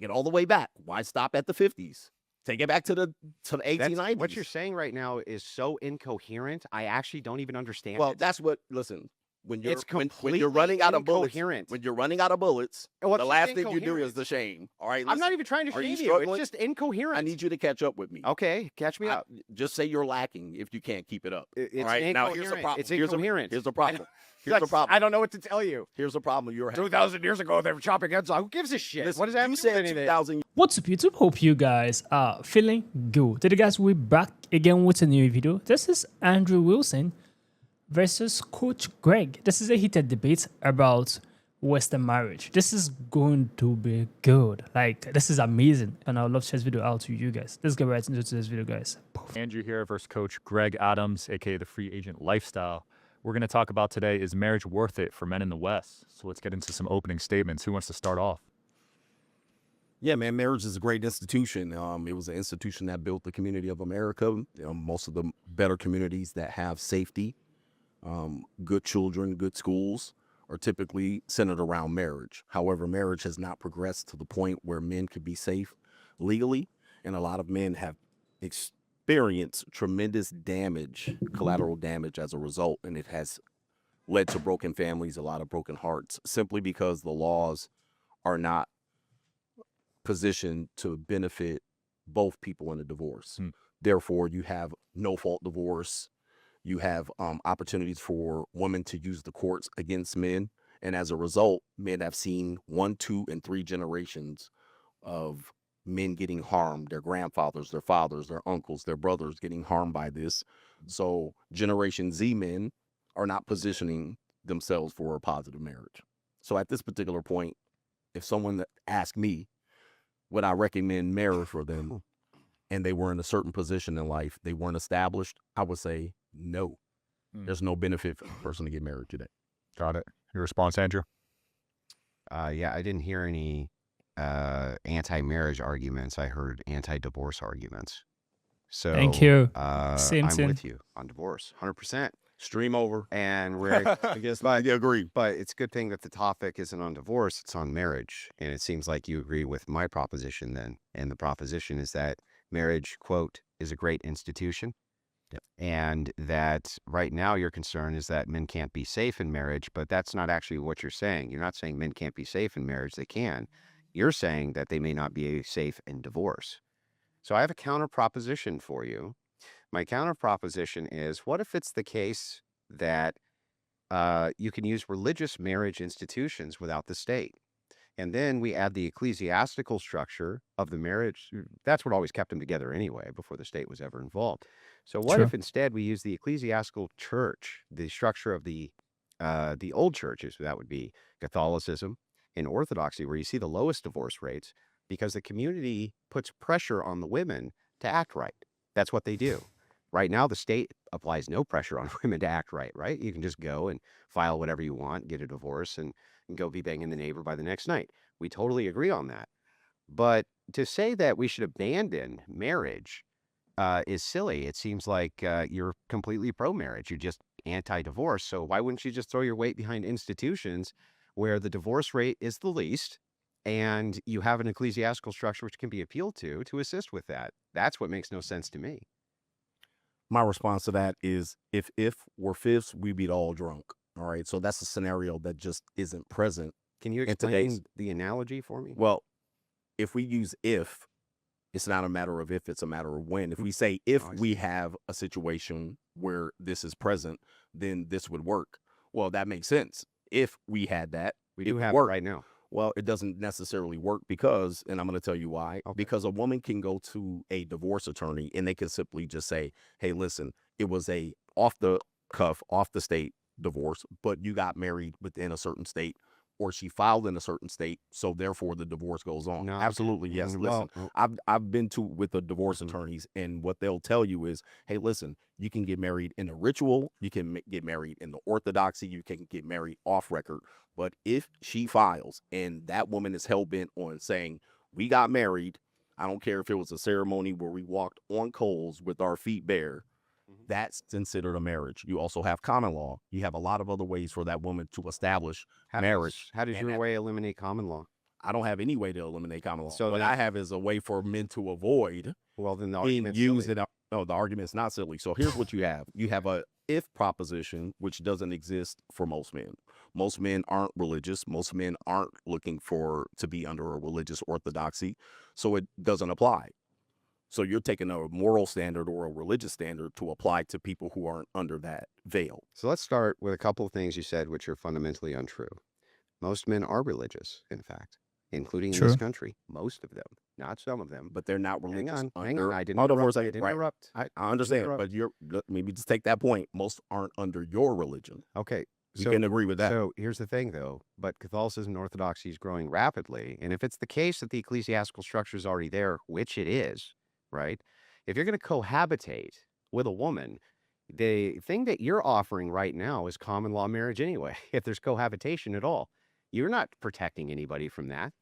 Take it all the way back. Why stop at the 50s? Take it back to the 1890s. What you're saying right now is so incoherent. I actually don't even understand. Well, that's what. Listen, when you're It's when completely you're running out of bullets, incoherent. when you're running out of bullets, Well, the it's last just thing you do is incoherent. the shame. All right, I'm not listen, even trying to are you shame you. It's struggling? just incoherent. I need you to catch up with me. Okay, catch me up. Just say you're lacking if you can't keep it up. It's all right, now here's the incoherent. problem. It's incoherent. Here's the problem. Here's the problem. I don't know what to tell you. Here's the problem. You're 2,000 years ago, they were chopping heads off. Who gives a shit? Listen, What does that you do said with anything? 2,000. What's up YouTube? Hope you guys are feeling good. Today guys, we're back again with a new video. This is Andrew Wilson versus Coach Greg. This is a heated debate about Western marriage. This is going to be good. Like, this is amazing. And I would love to share this video out to you guys. Let's get right into this video, guys. Andrew here versus Coach Greg Adams, aka the Free Agent Lifestyle. We're going to talk about today, is marriage worth it for men in the West? So let's get into some opening statements. Who wants to start off? Yeah, man, marriage is a great institution. It was an institution that built the community of America. Most of the better communities that have safety, good children, good schools are typically centered around marriage. However, marriage has not progressed to the point where men could be safe legally, and a lot of men have experienced tremendous damage, collateral damage as a result, and it has led to broken families, a lot of broken hearts, simply because the laws are not positioned to benefit both people in a divorce. Therefore, you have no-fault divorce. You have opportunities for women to use the courts against men. And as a result, men have seen 1, 2, and 3 generations of men getting harmed, their grandfathers, their fathers, their uncles, their brothers getting harmed by this. So Generation Z men are not positioning themselves for a positive marriage. So at this particular point, if someone asked me, would I recommend marriage for them, and they were in a certain position in life, they weren't established, I would say no. There's no benefit for a person to get married today. Got it. Your response, Andrew? Yeah, I didn't hear any anti-marriage arguments. I heard anti-divorce arguments. So Thank you. I'm Same. with you on divorce, 100%. Stream over. And we're, I guess I agree. but it's a good thing that the topic isn't on divorce, it's on marriage. And it seems like you agree with my proposition then. And the proposition is that marriage, quote, is a great institution. Yep. And that right now your concern is that men can't be safe in marriage, but that's not actually what you're saying. You're not saying men can't be safe in marriage. They can. You're saying that they may not be safe in divorce. So I have a counter proposition for you. My counter proposition is, what if it's the case that you can use religious marriage institutions without the state? And then we add the ecclesiastical structure of the marriage. That's what always kept them together anyway, before the state was ever involved. So what True. if instead we use the ecclesiastical church, the structure of the old churches? That would be Catholicism and Orthodoxy, where you see the lowest divorce rates, because the community puts pressure on the women to act right. That's what they do. Right now, the state applies no pressure on women to act right, right? You can just go and file whatever you want, get a divorce, and go be banging the neighbor by the next night. We totally agree on that. But to say that we should abandon marriage is silly. It seems like you're completely pro-marriage. You're just anti-divorce. So why wouldn't you just throw your weight behind institutions where the divorce rate is the least, and you have an ecclesiastical structure which can be appealed to assist with that? That's what makes no sense to me. My response to that is, if we're fifths, we beat all drunk. All right. So that's a scenario that just isn't present. Can you in explain today's the analogy for me? Well, if we use if, it's not a matter of if, it's a matter of when. If we say if we have a situation where this is present, then this would work. Well, that makes sense. If we had that, We do would have it work. right now. Well, it doesn't necessarily work because, and I'm going to tell you why, Okay. because a woman can go to a divorce attorney and they can simply just say, hey, listen, it was a off the cuff, off the state divorce, but you got married within a certain state, or she filed in a certain state, so therefore the divorce goes on. No. Absolutely, yes. Well, Listen, I've been with the divorce attorneys, and what they'll tell you is, hey, listen, you can get married in a ritual, you can get married in the orthodoxy, you can get married off record, but if she files and that woman is hell-bent on saying, we got married, I don't care if it was a ceremony where we walked on coals with our feet bare, that's considered a marriage. You also have common law. You have a lot of other ways for that woman to establish marriage. How does And your way eliminate common law? I don't have any way to eliminate common law. So what then- I have is a way for men to avoid Well, then the being argument's used. silly. No, the argument's not silly. So here's what you have. You have a if proposition, which doesn't exist for most men. Most men aren't religious. Most men aren't looking to be under a religious orthodoxy. So it doesn't apply. So you're taking a moral standard or a religious standard to apply to people who aren't under that veil. So let's start with a couple of things you said which are fundamentally untrue. Most men are religious, in fact, including in this True. country. Most of them, not some of them. But they're not religious. Hang on. under- I didn't Hold on for a interrupt. I second. didn't Right. interrupt. I understand, interrupt. but maybe just take that point. Most aren't under your religion. Okay. You So, can agree with that. so here's the thing, though. But Catholicism and Orthodoxy is growing rapidly. And if it's the case that the ecclesiastical structure is already there, which it is, right? If you're going to cohabitate with a woman, the thing that you're offering right now is common law marriage anyway, if there's cohabitation at all. You're not protecting anybody from that.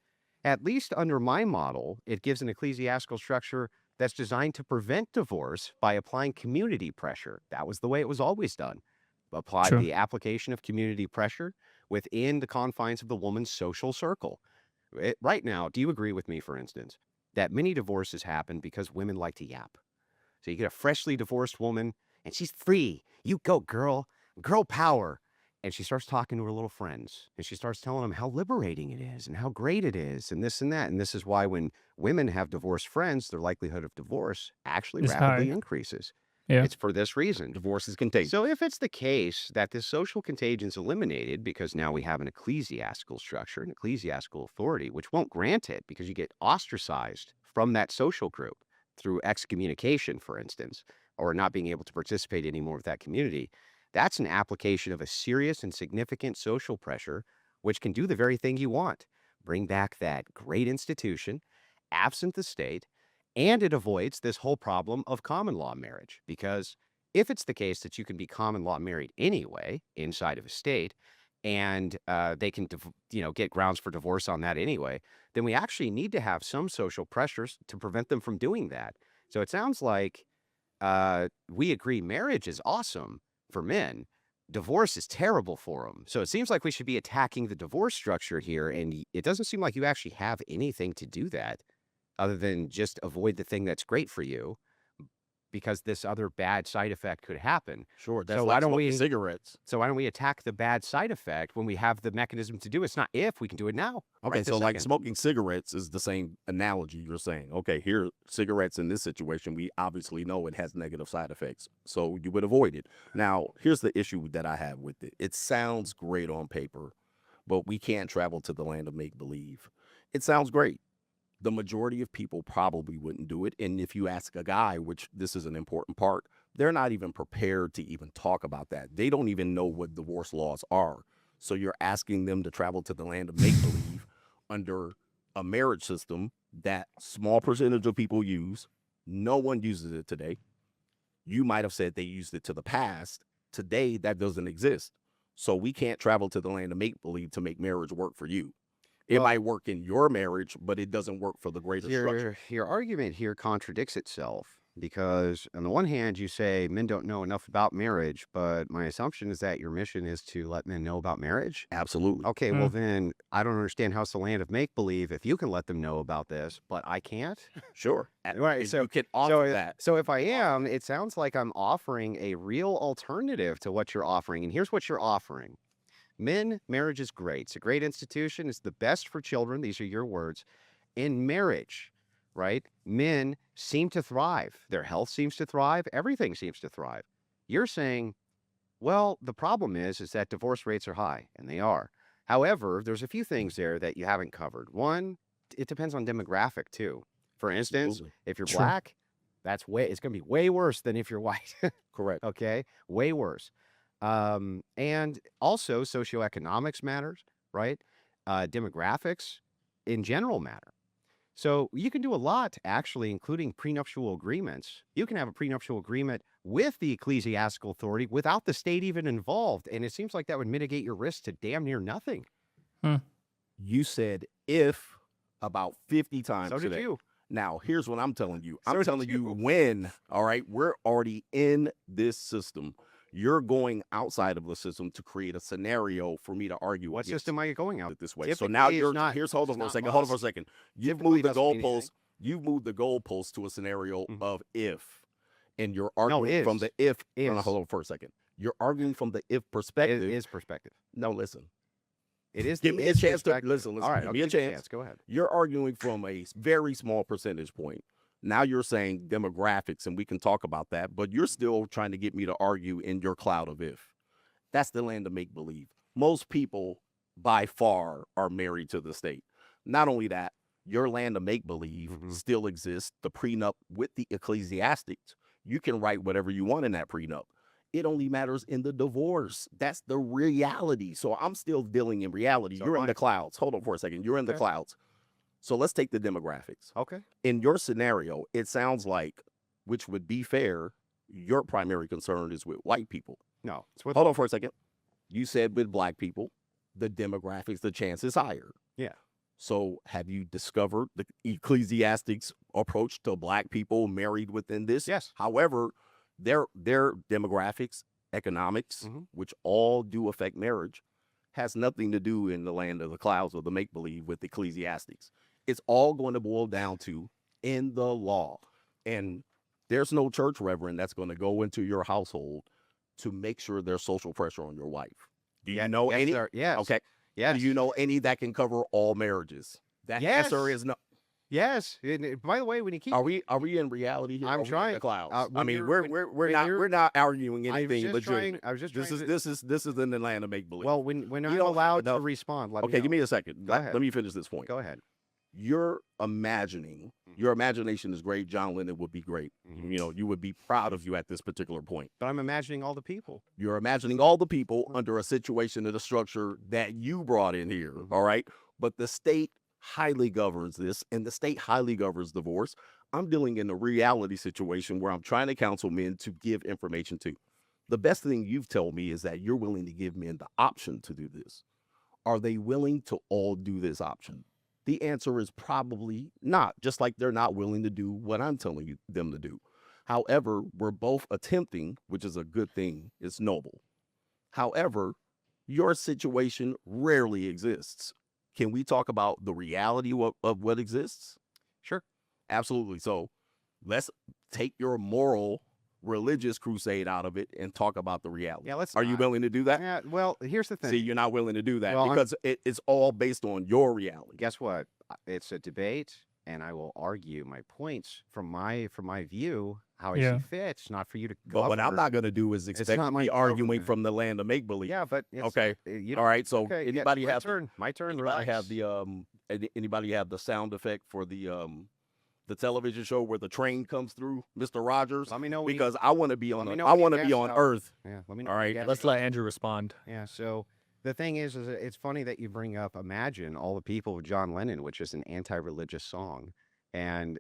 At least under my model, it gives an ecclesiastical structure that's designed to prevent divorce by applying community pressure. That was the way it was always done. Apply True. the application of community pressure within the confines of the woman's social circle. Right now, do you agree with me, for instance, that many divorces happen because women like to yap? So you get a freshly divorced woman, and she's free. You go, girl. Girl power. And she starts talking to her little friends, and she starts telling them how liberating it is and how great it is and this and that. And this is why when women have divorced friends, their likelihood of divorce actually It's rapidly high. increases. Yeah. It's for this reason. Divorce is contagious. So if it's the case that this social contagion is eliminated because now we have an ecclesiastical structure, an ecclesiastical authority, which won't grant it because you get ostracized from that social group through excommunication, for instance, or not being able to participate anymore with that community, that's an application of a serious and significant social pressure, which can do the very thing you want. Bring back that great institution, absent the state, and it avoids this whole problem of common law marriage. Because if it's the case that you can be common law married anyway inside of a state, and they can get grounds for divorce on that anyway, then we actually need to have some social pressures to prevent them from doing that. So it sounds like we agree marriage is awesome for men. Divorce is terrible for them. So it seems like we should be attacking the divorce structure here. And it doesn't seem like you actually have anything to do that other than just avoid the thing that's great for you because this other bad side effect could happen. Sure. That's So like why don't smoking we- cigarettes? So why don't we attack the bad side effect when we have the mechanism to do it? It's not if, we can do it now. Okay, right so this like second. smoking cigarettes is the same analogy you're saying. Okay, here, cigarettes in this situation, we obviously know it has negative side effects, so you would avoid it. Now, here's the issue that I have with it. It sounds great on paper, but we can't travel to the land of make-believe. It sounds great. The majority of people probably wouldn't do it. And if you ask a guy, which this is an important part, they're not even prepared to even talk about that. They don't even know what divorce laws are. So you're asking them to travel to the land of make-believe under a marriage system that small percentage of people use. No one uses it today. You might have said they used it to the past. Today, that doesn't exist. So we can't travel to the land of make-believe to make marriage work for you. It Well- might work in your marriage, but it doesn't work for the greater structure. Your argument here contradicts itself because on the one hand, you say men don't know enough about marriage, but my assumption is that your mission is to let men know about marriage. Absolutely. Okay, well then I don't understand how it's the land of make-believe if you can let them know about this, but I can't. Sure. Right, And so- you can offer that. So if I am, it sounds like I'm offering a real alternative to what you're offering. And here's what you're offering. Men, marriage is great. It's a great institution. It's the best for children. These are your words. In marriage, right? Men seem to thrive. Their health seems to thrive. Everything seems to thrive. You're saying, well, the problem is that divorce rates are high, and they are. However, there's a few things there that you haven't covered. One, it depends on demographic too. For instance, Absolutely. if you're True. black, it's going to be way worse than if you're white. Correct. Okay, way worse. And also socioeconomics matters, right? Demographics in general matter. So you can do a lot, actually, including prenuptial agreements. You can have a prenuptial agreement with the ecclesiastical authority without the state even involved. And it seems like that would mitigate your risk to damn near nothing. You said if about 50 times So did today. you. Now, here's what I'm telling you. So I'm did telling you you. when, all right? We're already in this system. You're going outside of the system to create a scenario for me to argue What against system are you going out? it this way. So Typically, now it's you're not- here's hold on it's for a not second. Hold on for a must. second. You've Typically, moved the it doesn't mean goalposts. anything. You've moved the goalposts to a scenario Mhm. of if, and you're arguing from is. the if. No, Is. hold on for a second. You're arguing from the if It perspective. is perspective. No, listen. It is. Give the me a is chance to perspective. listen. All right, Give I'll me a give you chance. Go ahead. You're arguing from a very small percentage point. Now you're saying demographics, and we can talk about that, but you're still trying to get me to argue in your cloud of if. That's the land of make believe. Most people, by far, are married to the state. Not only that, your land of make believe Mhm. still exists. The prenup with the ecclesiastics, you can write whatever you want in that prenup. It only matters in the divorce. That's the reality. So I'm still dealing in reality. So You're am in I. the clouds. Hold on for a second. You're in the Okay. clouds. So let's take the demographics. Okay. In your scenario, it sounds like, which would be fair, your primary concern is with white people. No, it's with Hold on for a second. You said with black people, the demographics, the chance is higher. Yeah. So have you discovered the ecclesiastics approach to black people married within this? Yes. However, their demographics, economics, Mhm. which all do affect marriage, has nothing to do in the land of the clouds or the make-believe with ecclesiastics. It's all going to boil down to in the law. And there's no church reverend that's going to go into your household to make sure there's social pressure on your wife. Do you know yes, any? sir. Yes. Okay. Yes. Do you know any that can cover all marriages? That answer Yes. is no. Yes. And by the way, when you keep Are we in reality here? I'm Are we in trying. the clouds. I when mean, you're- we're when not you're- arguing I was anything just legitimate. trying. I was just This trying is to, this is in the land of make believe. well, when I'm You know, allowed no. to respond, let me okay, know. give me a second. Go Let, ahead. let me finish this point. Go ahead. You're imagining. Your imagination is great. John Lennon would be great. Mhm. You know, you would be proud of you at this particular point. But I'm imagining all the people. You're imagining all the people under a situation and a structure that you brought in here. All right. But the state highly governs this, and the state highly governs divorce. I'm dealing in a reality situation where I'm trying to counsel men to give information to. The best thing you've told me is that you're willing to give men the option to do this. Are they willing to all do this option? The answer is probably not, just like they're not willing to do what I'm telling them to do. However, we're both attempting, which is a good thing. It's noble. However, your situation rarely exists. Can we talk about the reality of what exists? Sure. Absolutely. So let's take your moral religious crusade out of it and talk about the reality. Yeah, let's Are you not. willing to do that? Yeah. Well, here's the thing. See, you're not willing to do that Well, I'm- because it's all based on your reality. Guess what? It's a debate, and I will argue my points from my view how I Yeah. see fit. It's not for you to. But what I'm govern. not going to do is expect not my me arguing government. from the land of make believe. Yeah, but it's, Okay. You All right. So okay, anybody my have turn? My turn. anybody Relax. have the anybody have the sound effect for the television show where the train comes through, Mr. Rogers? Let me know when Because I want to be on let me the, know I when you want to be gas on out. Earth. Yeah. Let me know. All when right, you Let's gas let Andrew respond. Yeah, so the thing is it's funny that you bring up Imagine All the People with John Lennon, which is an anti-religious song. And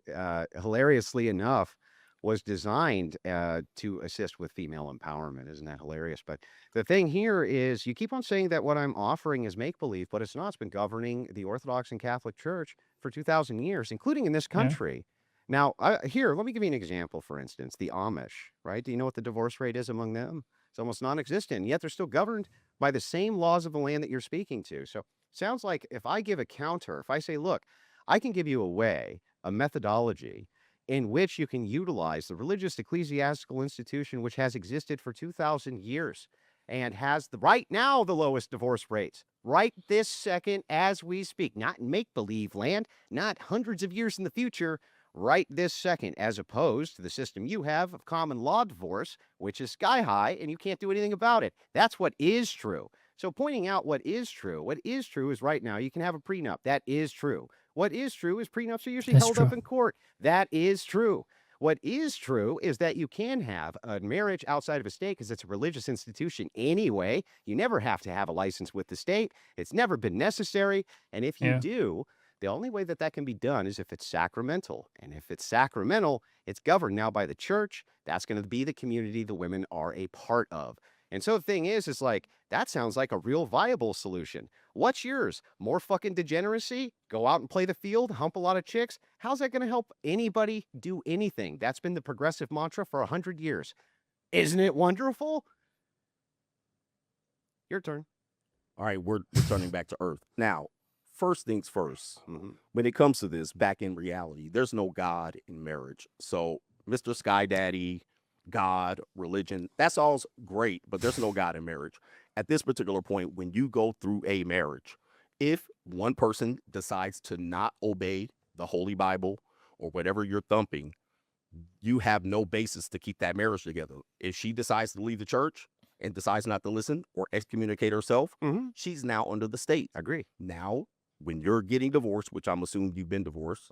hilariously enough, was designed to assist with female empowerment. Isn't that hilarious? But the thing here is you keep on saying that what I'm offering is make-believe, but it's not. It's been governing the Orthodox and Catholic Church for 2,000 years, including in this country. Now, here, let me give you an example, for instance, the Amish, right? Do you know what the divorce rate is among them? It's almost non-existent, yet they're still governed by the same laws of the land that you're speaking to. So sounds like if I give a counter, if I say, look, I can give you a way, a methodology in which you can utilize the religious ecclesiastical institution, which has existed for 2,000 years and has right now the lowest divorce rates, right this second as we speak, not in make-believe land, not hundreds of years in the future, right this second, as opposed to the system you have of common law divorce, which is sky high and you can't do anything about it. That's what is true. So pointing out what is true is right now you can have a prenup. That is true. What is true is prenups are usually That's held up true. in court. That is true. What is true is that you can have a marriage outside of a state because it's a religious institution anyway. You never have to have a license with the state. It's never been necessary. And if you Yeah. do, the only way that that can be done is if it's sacramental. And if it's sacramental, it's governed now by the church. That's going to be the community the women are a part of. And so the thing is like, that sounds like a real viable solution. What's yours? More fucking degeneracy? Go out and play the field, hump a lot of chicks? How's that going to help anybody do anything? That's been the progressive mantra for 100 years. Isn't it wonderful? Your turn. All right, we're returning back to earth. Now, first things first, Mhm. when it comes to this, back in reality, there's no God in marriage. So, Mr. Sky Daddy, God, religion, that's all great, but there's no God in marriage. At this particular point, when you go through a marriage, if one person decides to not obey the Holy Bible or whatever you're thumping, you have no basis to keep that marriage together. If she decides to leave the church and decides not to listen or excommunicate herself, Mhm. she's now under the state. Agree. Now, when you're getting divorced, which I'm assuming you've been divorced,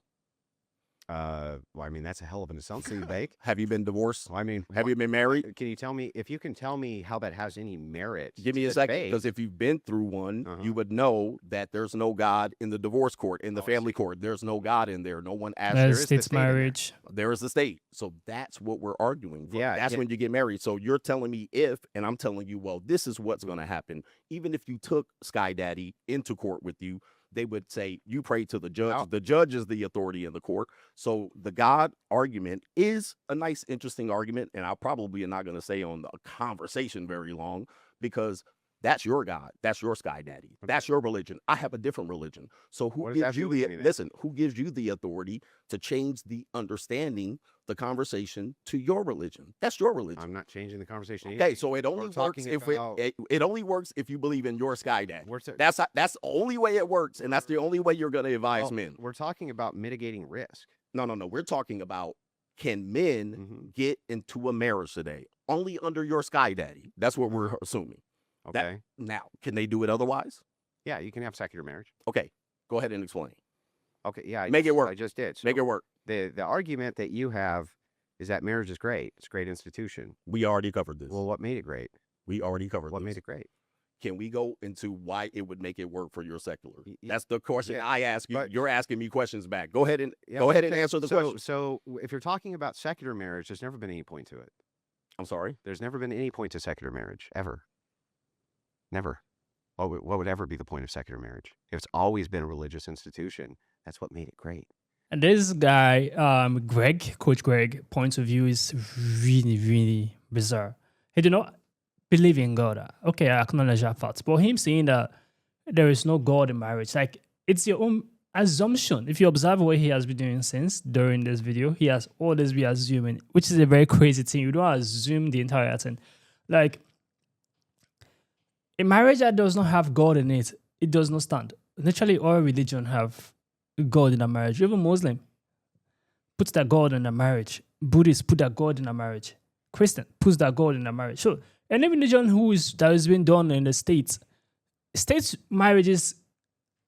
Well, I mean, that's a hell of an assumption to make. have you been divorced? Well, I mean, Have you been married? can you tell me if you can tell me how that has any merit? Give me to a the second, debate? because if you've been through one, Uh-huh. you would know that there's no God in the divorce court, in the Oh, family court. There's no God in there. No one asked. there There's is the states state in there. marriage. There is the state. So that's what we're arguing for. Yeah, That's yeah. when you get married. So you're telling me if, and I'm telling you, well, this is what's going to happen. Even if you took Sky Daddy into court with you, they would say you pray to the judge. Oh. The judge is the authority in the court. So the God argument is a nice, interesting argument. And I probably am not going to stay on the conversation very long because that's your God. That's your Sky Daddy. That's your religion. I have a different religion. So who What does that gives you do with the anything? listen? Who gives you the authority to change the understanding, the conversation to your religion? That's your religion. I'm not changing the conversation. Okay, so it only We're works talking if about- it only works if you believe in your Sky Daddy. We're ta- That's the only way it works, and that's the only way you're going to advise Oh, men. We're talking about mitigating risk. No. We're talking about can men Mhm. get into a marriage today only under your Sky Daddy? That's what we're assuming. Okay. Now, can they do it otherwise? Yeah, you can have secular marriage. Okay, go ahead and explain. Okay. Yeah. Make it work. I just did. Make So it work. the argument that you have is that marriage is great. It's a great institution. We already covered this. Well, what made it great? We already covered What this. made it great? Can we go into why it would make it work for your secular? Y- y- That's the question yeah, I ask you. but- You're asking me questions back. Go ahead and Yeah, go ahead and okay, answer the so, question. So if you're talking about secular marriage, there's never been any point to it. I'm sorry. There's never been any point to secular marriage, ever. Never. What would ever be the point of secular marriage? It's always been a religious institution. That's what made it great. And this guy, Coach Greg, point of view is really, really bizarre. He do not believe in God. Okay, I acknowledge that fact. But him saying that there is no God in marriage, like it's your own assumption. If you observe what he has been doing since during this video, he has always been assuming, which is a very crazy thing. You don't assume the entire thing. Like a marriage that does not have God in it, it does not stand. Literally, all religion have God in a marriage. Even Muslim puts that God in a marriage. Buddhist put that God in a marriage. Christian puts that God in a marriage. So any religion that has been done in the states marriages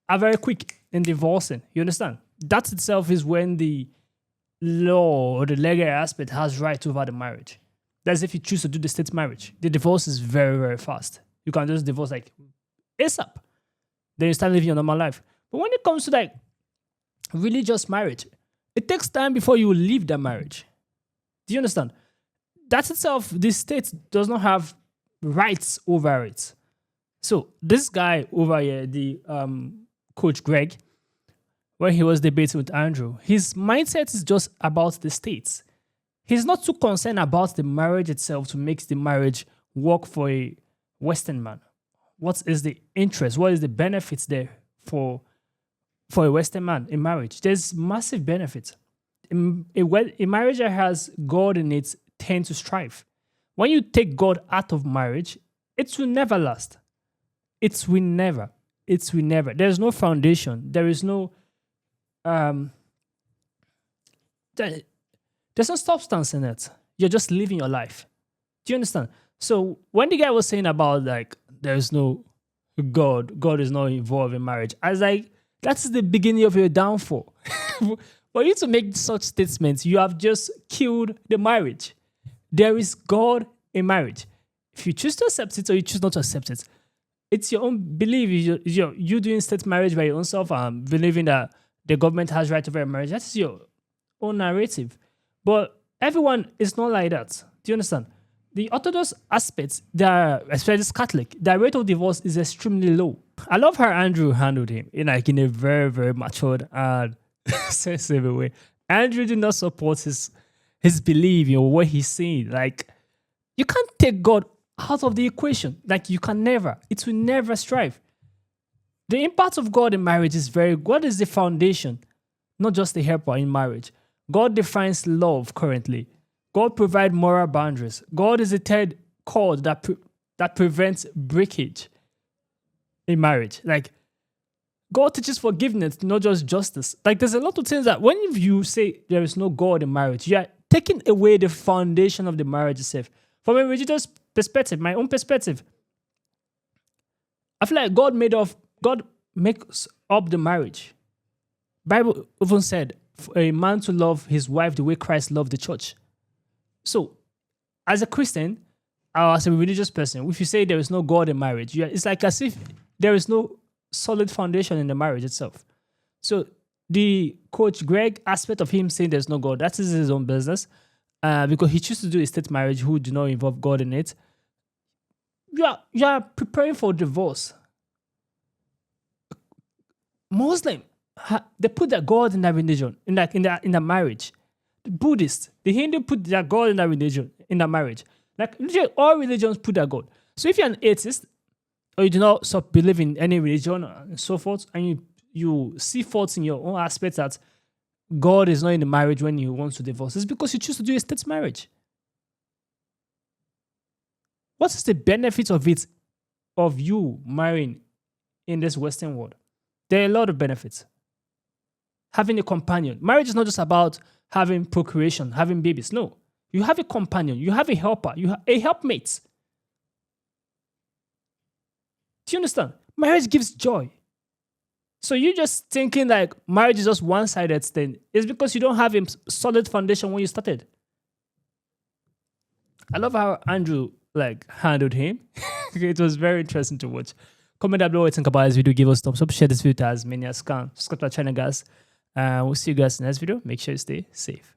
are very quick in divorcing. You understand? That itself is when the law or the legal aspect has right over the marriage. That's if you choose to do the state marriage. The divorce is very, very fast. You can just divorce like ASAP. Then you start living your normal life. But when it comes to like religious marriage, it takes time before you leave that marriage. Do you understand? That itself, the state does not have rights over it. So this guy over here, the Coach Greg, when he was debating with Andrew, his mindset is just about the states. He's not too concerned about the marriage itself to make the marriage work for a Western man. What is the interest? What is the benefits there for a Western man in marriage? There's massive benefits. A marriage that has God in it tends to strive. When you take God out of marriage, it will never last. It will never. There's no foundation. There is no there's no substance in it. You're just living your life. Do you understand? So when the guy was saying about like there's no God is not involved in marriage, I was like, that's the beginning of your downfall. For you to make such statements, you have just killed the marriage. There is God in marriage. If you choose to accept it or you choose not to accept it, it's your own belief. You doing state marriage by your own self and believing that the government has right over marriage. That's your own narrative. But everyone is not like that. Do you understand? The Orthodox aspects, especially Catholic, their rate of divorce is extremely low. I love how Andrew handled him in a very, very matured and sensible way. Andrew did not support his belief, what he's saying. Like, you can't take God out of the equation. Like it will never strive. The impact of God in marriage is God is the foundation, not just the helper in marriage. God defines love currently. God provides moral boundaries. God is the third cord that prevents breakage in marriage. Like God teaches forgiveness, not just justice. Like there's a lot of things that when you say there is no God in marriage, you are taking away the foundation of the marriage itself. From a religious perspective, my own perspective, I feel like God makes up the marriage. Bible even said for a man to love his wife the way Christ loved the church. So, as a Christian, or as a religious person, if you say there is no God in marriage, it's like as if there is no solid foundation in the marriage itself. So, the Coach Greg aspect of him saying there's no God, that is his own business, because he chooses to do a state marriage who do not involve God in it. You are preparing for divorce. Muslim, they put their God in their religion, in the marriage. The Buddhist, the Hindu put their God in their religion, in their marriage. Like literally all religions put their God. So if you're an atheist, or you do not believe in any religion and so forth, and you see faults in your own aspects that God is not in the marriage when you want to divorce, it's because you choose to do a state marriage. What is the benefit of you marrying in this Western world? There are a lot of benefits. Having a companion. Marriage is not just about having procreation, having babies. No. You have a companion. You have a helper. You have a helpmate. Do you understand? Marriage gives joy. So you're just thinking like marriage is just one-sided thing. It's because you don't have a solid foundation when you started. I love how Andrew handled him. It was very interesting to watch. Comment down below what you think about this video. Give us a thumbs up. Share this video to as many as can. Subscribe to our channel, guys. We'll see you guys in the next video. Make sure you stay safe.